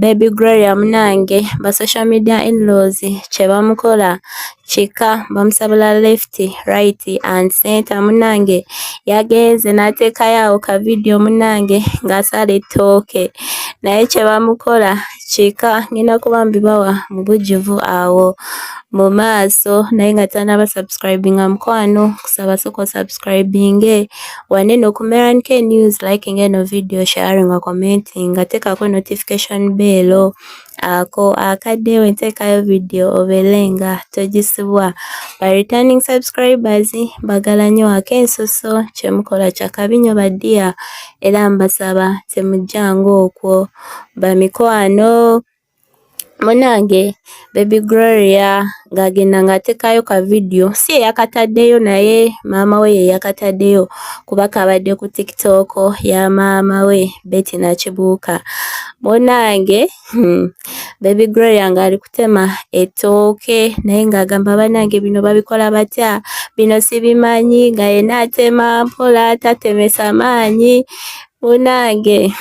Baby Gloria munange ba social media in-laws kye bamukola kika bamusabula left right and center munange yagenze n'ateekayo ka video munange ng'asala ettooke naye kye bamukola kika ngenda kuba mbibawa mu bujjuvu awo mu maaso naye nga tanaba subscribinga mukwano kusaba soko subscribing wanene ku Merank News liking eno video sharing or commenting ngateekako notification bell ako akaddeyo nteekayo video obelenga togisibwa by returning subscribers bagala nnyo akensoso kye mukola kya kabinyo baddiya era mbasaba temujjanga okwo bamikwano munange Baby Gloria ng'agenda ng'ateekayo ka video si yakataddeyo naye maama we ye yakataddeyo kuba kabadde ku TikTok ya maama we Betty Nakibuuka munange Baby Gloria ng'ali kutema ettooke naye ng'agamba bannange bino babikola batya bino sibimanyi nga yenna atema mpola tatemesa maanyi munange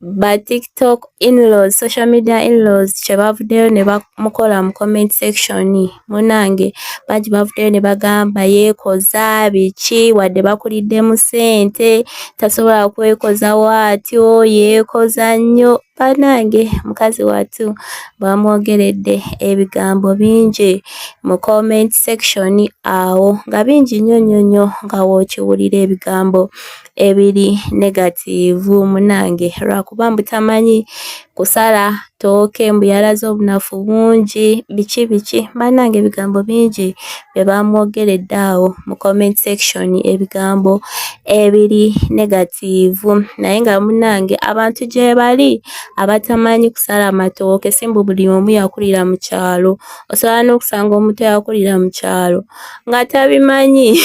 ba TikTok in-laws social media in-laws kye bavuddeyo ne bamukola mu comment section munange bangi bavuddeyo ne bagamba yeekoza biki wadde bakuliddemu ssente tasobola kwekoza waatyo yeekoza nnyo bannange mukazi wattu bamwogeredde ebigambo bingi mu comment section awo nga bingi nnyo nga wookiwulira ebigambo ebiri negative munange lwakuba mbu tamanyi kusala tooke mbu yalaze obunafu bungi biki bannange ebigambo bingi bye bamwogeredde awo mu comment section ebigambo ebiri negative naye nga munange abantu gye bali abatamanyi kusala matooke simbu buli omu yakulira mu kyalo osobola n'okusanga omuntu yakulira mu kyalo nga tabimanyi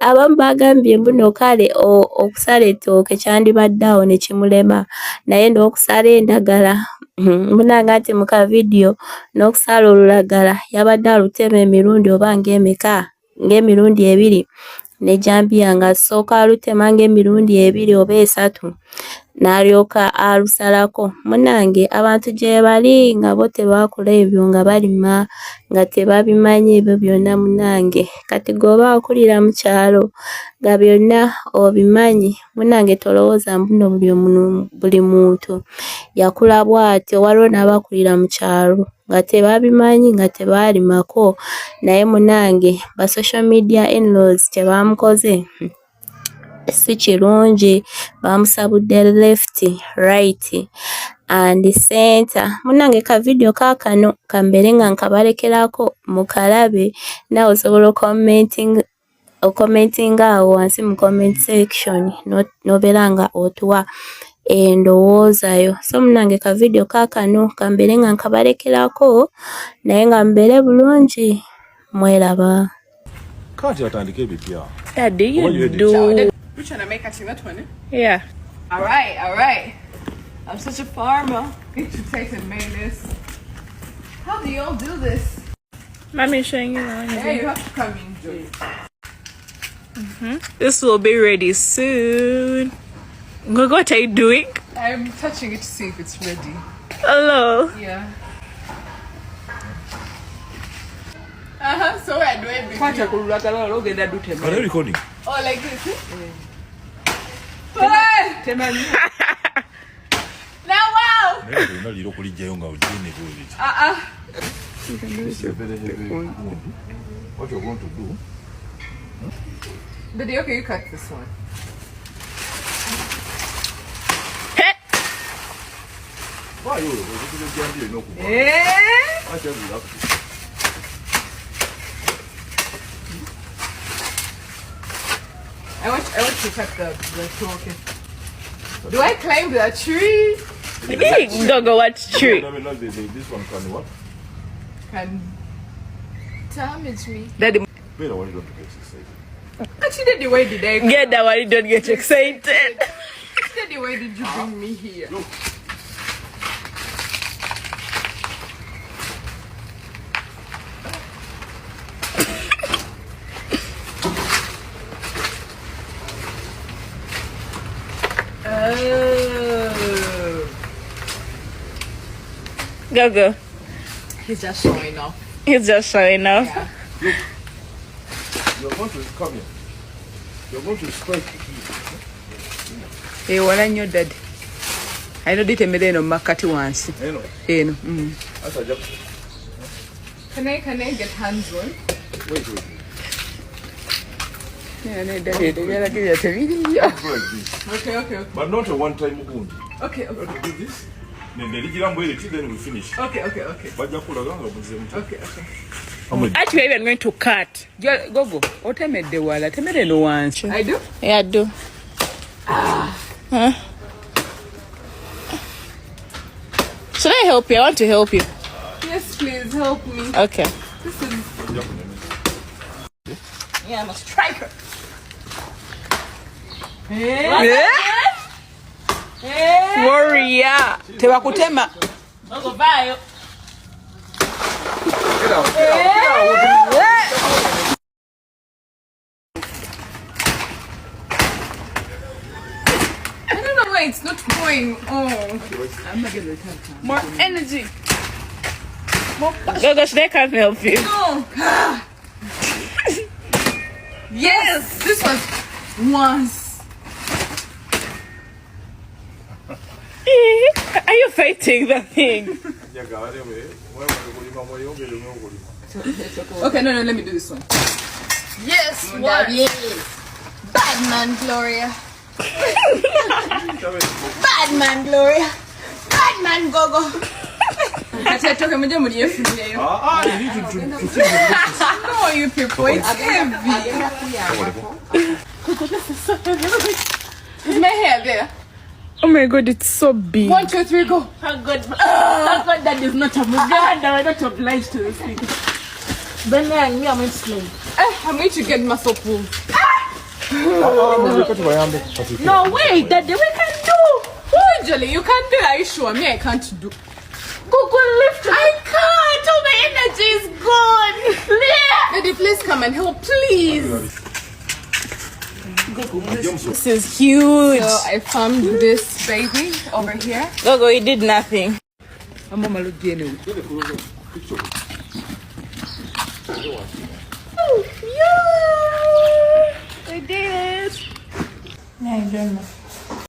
abamu bagambye mbuno kale okusala ettooke kyandibadde awo ne kimulema naye n'okusala endagala munanga nti mu ka video n'okusala olulagala yabadde alutema emirundi oba ng'emeka ng'emirundi 2 ne jambiya ng'asooka alutema ng'emirundi 2 oba 3 n'alyoka alusalako munange abantu gye bali nga bo tebakola ebyo nga balima nga tebabimanyi ebyo byonna munange kati g'oba akulira mu kyalo nga byonna obimanyi munange tolowooza mbuno buli muntu yakula bw'atyo waliwo n'abakulira mu kyalo nga tebabimanyi nga tebaalimako naye munange ba social media in-laws kye bamukoze si kirungi bamusabudde left right and center munange ka video kaakano kambere nga nkabalekerako mukalabe nawe osobola commenting awo wansi mu comment section nobeera nga otuwa endowoozayo so munange ka video kaakano kambere nga nkabalekerako naye nga mbeere bulungi mweraba kati atandike ebipya You're trying to make a that one, eh? Yeah. All right. I'm such a farmer. Get your taste and mayonnaise. How do y'all do this? Mommy's showing you now. Yeah, you have to come in, Joy. This will be ready soon. Gogo, what are you doing? I'm touching it to see if it's ready. Hello. Yeah. So I do it. Are you recording? Oh, like this? Now, wow! What you're going to do? Daddy, okay, you cut this one. Why you? Eh? I tell you that. I want to cut the talking. Do I climb the tree? Gogo, what's true? This one can what? Can damage me. Daddy, Wait, I want you to get excited. Actually, the way did I get that one, don't get excited. Actually, the way did you bring me here? Look. Go. He's just showing off. He's just showing off. Yeah. Look. You're going to come here. You're going to spread. Hey, what on your dad? I know this made no makati once. Hey, No. that's a job. Can I get hands on? Wait. Yeah, no, That's like this. Okay. But not a one-time wound. Okay. You have to do this. Then we finish. Okay. Actually, I'm going to cut. Go. What time is the wall? I made no once. I do? Yeah, I do. Huh? Should I help you? I want to help you. Yes, please help me. Okay. This is. Yeah, I'm a striker. Hey. Warrior. Tewakutema. Go buy. Get out. I don't know why it's not going. More energy. Go, they can't help you. No. Yes, this was once. Are you fighting the thing? Okay, no, let me do this one. Yes, one. Bad man, Gloria. Bad man, Gloria. Bad man, Gogo. Ettoke muje muri yefuye. You need to No, you people, it's heavy. Is my hair there? Oh my god, it's so big. 1, 2, 3, go. Thank God that is not a Muganda. We're not obliged to this thing. Then I'm going to swim. I'm going to get muscle pull. No, wait, Daddy, we can do. Usually, you can do it. Are you sure? Me, I can't do. Google lift. I can't. All my energy is gone. Daddy, please come and help, please. This is huge. So I found this baby over here. Gogo, he did nothing. Mama, look here now. We did it. I don't know.